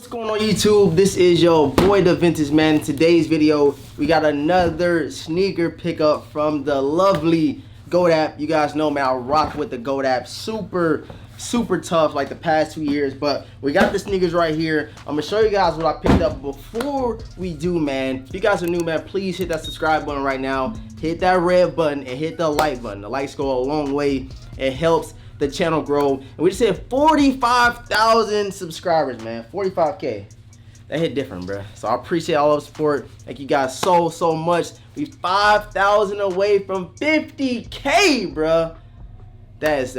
What's going on YouTube? This is your boy the Vintage Man. In today's video we got another sneaker pickup from the lovely GOAT app. You guys know, man, I rock with the GOAT app. Super tough like the past 2 years, but we got the sneakers right here. I'm gonna show you guys what I picked up. Before we do, man, if you guys are new, man, please hit that subscribe button right now, hit that red button and hit the like button. The likes go a long way. It helps the channel grow, and we just hit 45,000 subscribers, man. 45K. That hit different, bro. So I appreciate all of the support. Thank you guys so much. We 5,000 away from 50K, bro. That's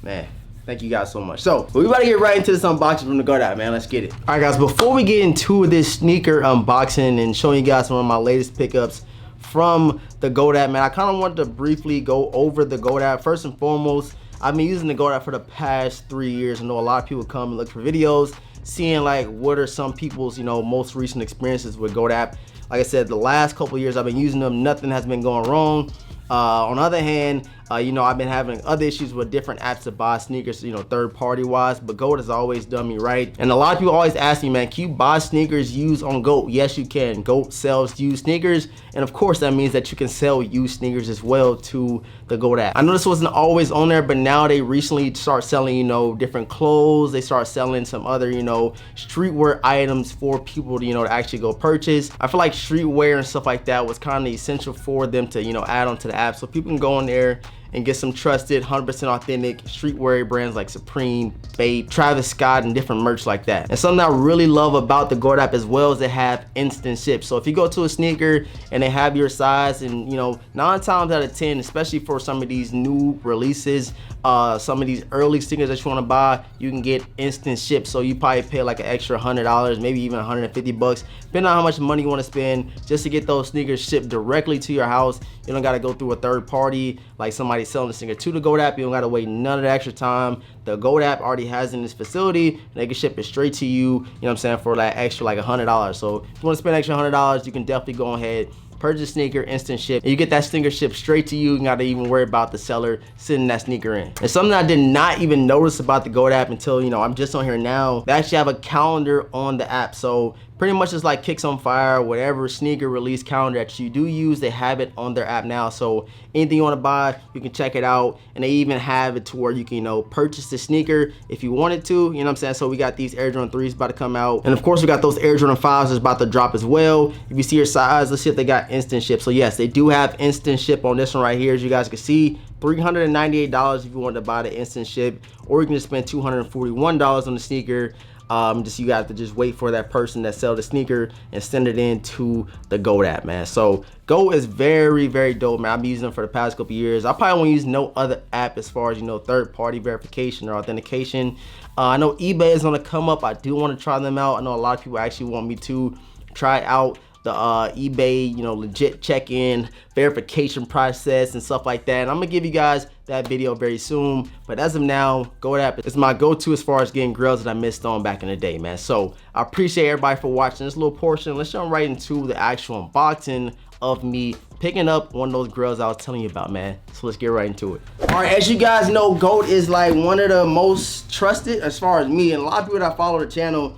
man. Thank you guys so much. So we about to get right into this unboxing from the GOAT app, man. Let's get it. All right, guys. Before we get into this sneaker unboxing and showing you guys some of my latest pickups from the GOAT app, man, I kind of wanted to briefly go over the GOAT app. First and foremost, I've been using the GOAT app for the past 3 years. I know a lot of people come and look for videos, seeing like what are some people's, most recent experiences with GOAT app. Like I said, the last couple of years I've been using them. Nothing has been going wrong. On the other hand, I've been having other issues with different apps to buy sneakers, third party wise, but GOAT has always done me right. And a lot of people always ask me, man, can you buy sneakers used on GOAT? Yes, you can. GOAT sells used sneakers, and of course that means that you can sell used sneakers as well to the GOAT app. I know this wasn't always on there, but now they recently start selling, different clothes. They start selling some other, streetwear items for people to, to actually go purchase. I feel like streetwear and stuff like that was kind of essential for them to, add onto the app, so people can go on there and get some trusted 100% authentic streetwear brands like Supreme, Bape, Travis Scott, and different merch like that. And something I really love about the GOAT app as well is they have instant ship. So if you go to a sneaker and they have your size, and 9 times out of 10, especially for some of these new releases, some of these early sneakers that you want to buy, you can get instant ship. So you probably pay like an extra $100, maybe even 150 bucks, depending on how much money you want to spend just to get those sneakers shipped directly to your house. You don't got to go through a third party like somebody selling the sneaker to the GOAT app. You don't got to wait none of the extra time. The GOAT app already has in this facility, and they can ship it straight to you, for that extra like $100. So if you want to spend extra $100, you can definitely go ahead, purchase sneaker, instant ship, and you get that sneaker shipped straight to you. You got to even worry about the seller sending that sneaker in. And something I did not even notice about the GOAT app until I'm just on here now, they actually have a calendar on the app. So pretty much it's like Kicks on Fire, whatever sneaker release calendar that you do use, they have it on their app now. So anything you want to buy, you can check it out, and they even have it to where you can purchase the sneaker if you wanted to. So we got these Air Jordan 3s about to come out, and of course we got those Air Jordan 5s that's about to drop as well. If you see your size, let's see if they got instant ship. So yes, they do have instant ship on this one right here, as you guys can see. $398 if you want to buy the instant ship, or you can just spend $241 on the sneaker. You got to just wait for that person that sell the sneaker and send it in to the GOAT app, man. So GOAT is very dope, man. I've been using them for the past couple years. I probably won't use no other app as far as third party verification or authentication. I know eBay is gonna come up. I do want to try them out. I know a lot of people actually want me to try out the eBay, legit check-in verification process and stuff like that. And I'm gonna give you guys that video very soon. But as of now, GOAT app is my go-to as far as getting grails that I missed on back in the day, man. So I appreciate everybody for watching this little portion. Let's jump right into the actual unboxing of me picking up one of those grails I was telling you about, man. So let's get right into it. All right, as you guys know, GOAT is like one of the most trusted as far as me, and a lot of people that follow the channel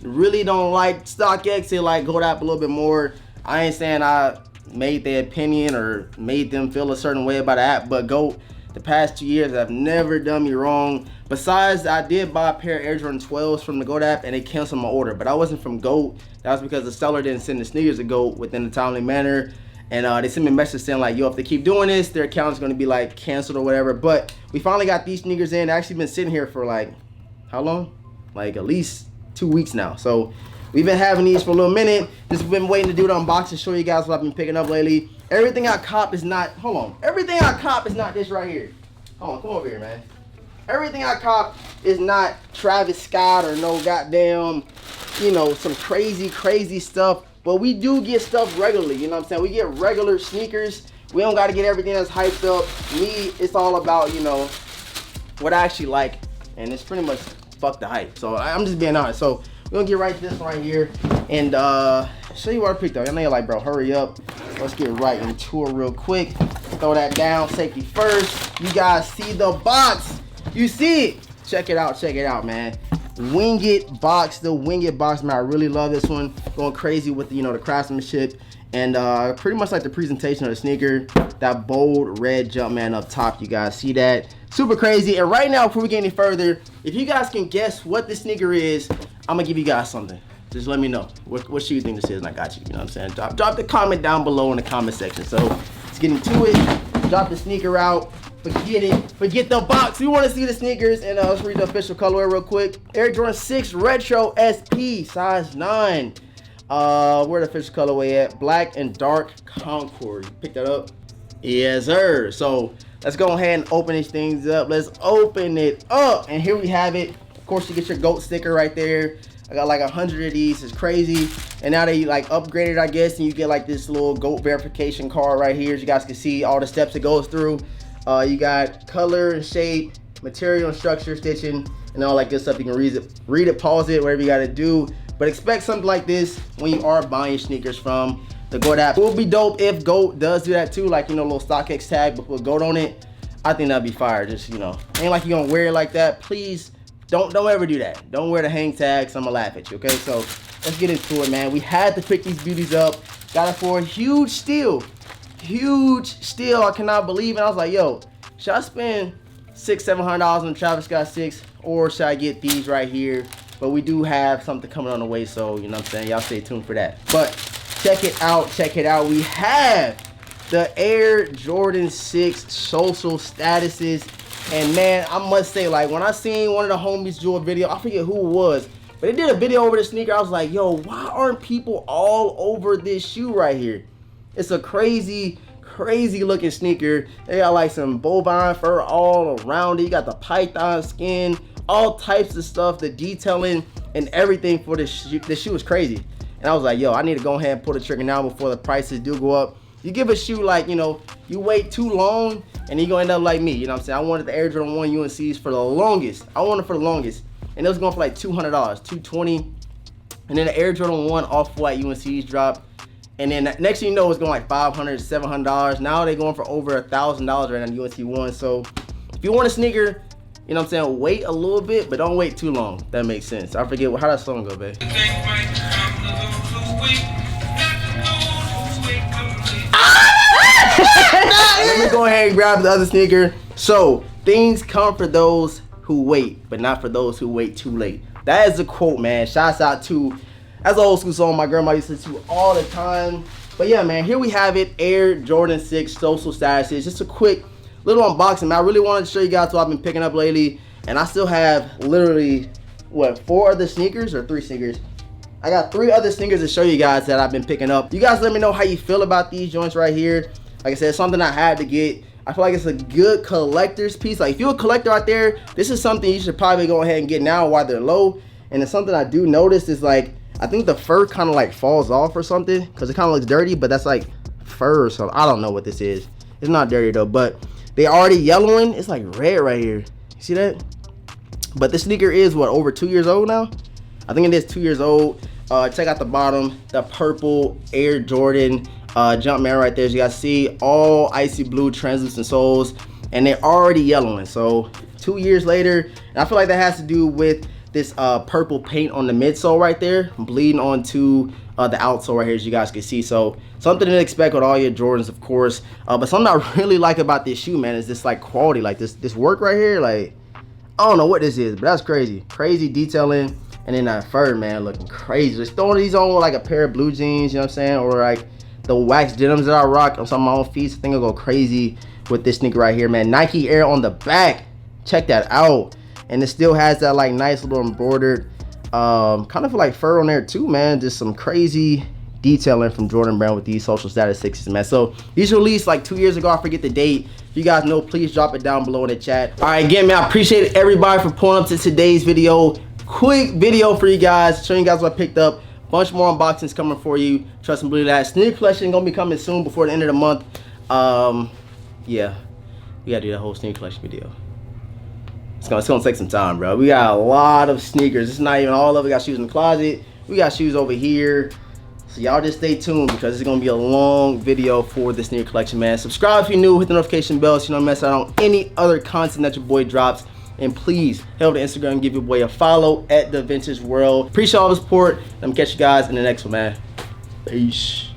really don't like StockX. They like GOAT app a little bit more. I ain't saying I made their opinion or made them feel a certain way about the app, but GOAT, the past 2 years, have never done me wrong. Besides, I did buy a pair of Air Jordan 12s from the GOAT app, and they canceled my order, but I wasn't from GOAT. That was because the seller didn't send the sneakers to GOAT within a timely manner. And they sent me a message saying like, yo, if they keep doing this, their account is gonna be like canceled or whatever. But we finally got these sneakers in. They've actually been sitting here for like, how long? Like at least 2 weeks now. So we've been having these for a little minute. Just been waiting to do the unboxing, show you guys what I've been picking up lately. Everything I cop is not, hold on. Everything I cop is not this right here. Hold on, come over here, man. Everything I cop is not Travis Scott or no goddamn, some crazy stuff. But we do get stuff regularly, We get regular sneakers. We don't gotta get everything that's hyped up. Me, it's all about, what I actually like. And it's pretty much fuck the hype. So I'm just being honest. So we're gonna get right to this one right here and show you what I picked up. I know you're like, bro, hurry up. Let's get right into it real quick. Throw that down, safety first. You guys see the box. You see it. Check it out, man. Wing It box, the Wing It box, man. I really love this one. Going crazy with the, you know, the craftsmanship and pretty much like the presentation of the sneaker. That bold red Jumpman up top, you guys see that? Super crazy. And right now, before we get any further, if you guys can guess what this sneaker is, I'm gonna give you guys something. Just let me know what shoe you think this is, and I got you. You know what I'm saying? Drop the comment down below in the comment section. So let's get into it. Drop the sneaker out. Forget it. Forget the box. We want to see the sneakers, and let's read the official colorway real quick. Air Jordan 6 Retro SP, size 9. Where the official colorway at? Black and dark Concord. You pick that up? Yes, sir. So let's go ahead and open these things up. Let's open it up, and here we have it. Of course, you get your GOAT sticker right there. I got like 100 of these. It's crazy. And now they like upgraded, I guess, and you get like this little GOAT verification card right here. As you guys can see all the steps it goes through. You got color and shape, material and structure, stitching, and all that good stuff. You can read it, pause it, whatever you got to do. But expect something like this when you are buying sneakers from the GOAT app. It would be dope if GOAT does do that too, like, you know, a little StockX tag but with GOAT on it. I think that'd be fire. Just, you know, ain't like you're gonna wear it like that. Please don't ever do that. Don't wear the hang tags. I'm gonna laugh at you. Okay, so let's get into it, man. We had to pick these beauties up. Got it for a huge steal. Huge steal. I cannot believe it. I was like, yo, should I spend $600-700 on the Travis Scott 6, or should I get these right here? But we do have something coming on the way, so you know what I'm saying, y'all stay tuned for that. But check it out, check it out. We have the Air Jordan 6 social statuses, and man, I must say, like, when I seen one of the homies do a video, I forget who it was, but they did a video over the sneaker. I was like, yo, why aren't people all over this shoe right here? It's a crazy looking sneaker. They got like some bovine fur all around it. You got the python skin, all types of stuff, the detailing and everything for this shoe. This shoe is crazy. And I was like, yo, I need to go ahead and pull the trigger now before the prices do go up. You give a shoe, like, you know, you wait too long and you're gonna end up like me. You know what I'm saying? I wanted the Air Jordan 1 UNCs for the longest. I wanted it for the longest. And it was going for like $200, $220. And then the Air Jordan 1 off-white UNCs dropped. And then next thing you know, it's going like $500, $700. Now they're going for over $1,000 right now, UNC 1. So if you want a sneaker, you know what I'm saying, wait a little bit, but don't wait too long. That makes sense. I forget how that song go, babe. Let me go ahead and grab the other sneaker. So things come for those who wait, but not for those who wait too late. That is a quote, man. Shouts out to, that's an old school song my grandma used to listen to all the time. But yeah, man, here we have it. Air Jordan 6 social statuses. Just a quick little unboxing, man. I really wanted to show you guys what I've been picking up lately. And I still have literally, what, 4 other sneakers or 3 sneakers? I got 3 other sneakers to show you guys that I've been picking up. You guys let me know how you feel about these joints right here. Like I said, something I had to get. I feel like it's a good collector's piece. Like, if you're a collector out there, this is something you should probably go ahead and get now while they're low. And it's something I do notice is, like, I think the fur kind of like falls off or something because it kind of looks dirty, but that's like fur or something. I don't know what this is. It's not dirty though, but they already yellowing. It's like red right here. You see that? But this sneaker is what, over 2 years old now? I think it is 2 years old. Check out the bottom, the purple Air Jordan Jumpman right there. As you guys see, all icy blue translucent soles, and they're already yellowing. So 2 years later, and I feel like that has to do with this purple paint on the midsole right there, bleeding onto the outsole right here, as you guys can see. So something to expect with all your Jordans, of course. But something I really like about this shoe, man, is this like quality, like this work right here. Like, I don't know what this is, but that's crazy. Crazy detailing, and then that fur, man, looking crazy. Just throwing these on with like a pair of blue jeans, you know what I'm saying, or like the wax denims that I rock on some of my own feet. I think I'll go crazy with this sneaker right here, man. Nike Air on the back. Check that out. And it still has that like nice little embroidered kind of like fur on there too, man. Just some crazy detailing from Jordan Brand with these social status 6s, man. So these released like 2 years ago. I forget the date. If you guys know, please drop it down below in the chat. All right, again, man, I appreciate everybody for pulling up to today's video. Quick video for you guys, showing you guys what I picked up. Bunch more unboxings coming for you. Trust and believe that. Sneaker collection gonna be coming soon before the end of the month. Yeah, we gotta do that whole sneaker collection video. It's gonna take some time, bro. We got a lot of sneakers. It's not even all of it. We got shoes in the closet. We got shoes over here. So y'all just stay tuned because it's gonna be a long video for the sneaker collection, man. Subscribe if you're new. Hit the notification bell so you don't miss out on any other content that your boy drops. And please help the Instagram, give your boy a follow at the Vintage World. Appreciate all the support. I'm gonna catch you guys in the next one, man. Peace.